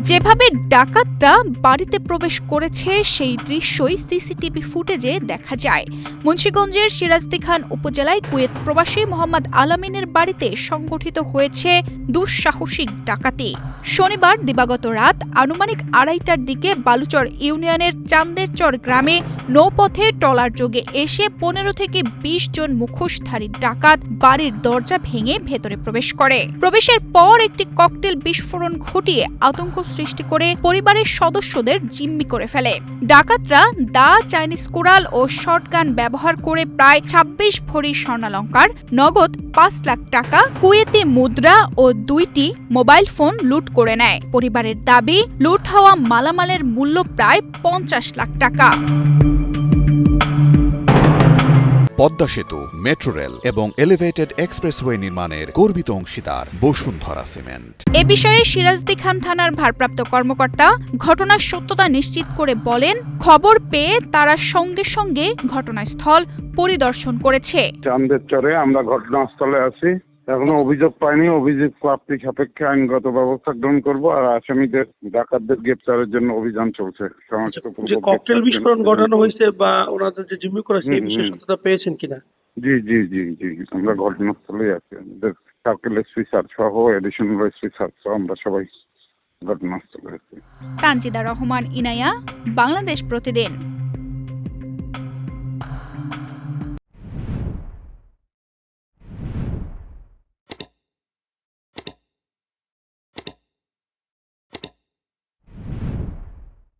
যেভাবে ডাকাতরা বাড়িতে প্রবেশ করেছে সেই দৃশ্যই সিসিটিভি ফুটেজে দেখা যায়। মুন্সিগঞ্জের সিরাজদি খান উপজেলায় কুয়েত প্রবাসী মোহাম্মদ আলামিনের বাড়িতে সংগঠিত হয়েছে দুঃসাহসিক ডাকাতি। শনিবার দিবাগত রাত আনুমানিক 2:30টার দিকে বালুচর ইউনিয়নের চান্দেরচর গ্রামে নৌপথে ট্রলার যোগে এসে 15 থেকে 20 জন মুখোশধারী ডাকাত বাড়ির দরজা ভেঙে ভেতরে প্রবেশ করে। প্রবেশের পর একটি ককটেল বিস্ফোরণ ঘটিয়ে আতঙ্ক সৃষ্টি করে পরিবারের সদস্যদের জিম্মি করে ফেলে। ডাকাতরা দা, চাইনিজ কোরাল ও শটগান ব্যবহার করে প্রায় 26 ভরি স্বর্ণালংকার, নগদ 5 লাখ টাকা, কুয়েতি মুদ্রা ও 2টি মোবাইল ফোন লুট করে নেয়। পরিবারের দাবি, লুট হওয়া মালামালের মূল্য প্রায় 50 লাখ টাকা। পদ্মা সেতু, মেট্রো রেল এবং এলিভেটেড এক্সপ্রেসওয়ে নির্মাণের গর্বিত অংশীদার বসুন্ধরা সিমেন্ট। এ বিষয়ে সিরাজদি খান থানার ভারপ্রাপ্ত কর্মকর্তা ঘটনার সত্যতা নিশ্চিত করে বলেন, খবর পেয়ে তারা সঙ্গে সঙ্গে ঘটনাস্থল পরিদর্শন করেছে। চান্দেরচরে আমরা ঘটনাস্থলে আছি, এখনো অভিযোগ পাইনি। অভিযোগ প্রাপ্তি সাপেক্ষে আইনগত ব্যবস্থা গ্রহণ করব আর আসামিদের ডাকাতদের গ্রেপ্তারের জন্য অভিযান চলছে। যে ককটেল বিস্ফোরণ ঘটানো হয়েছে বা ওনাদের যে জিম্মি করেছে এই বিষয়ে সত্যতা পেয়েছেন কিনা? জি জি জি জি আমরা ঘটনাস্থলে আছি। আমাদের সার্কেল এসপি স্যার সহ এডিশনাল এসপি স্যার সহ আমরা সবাই ঘটনাস্থলে আছি। তানজিদা রহমান, ইনায়া, বাংলাদেশ প্রতিদিন।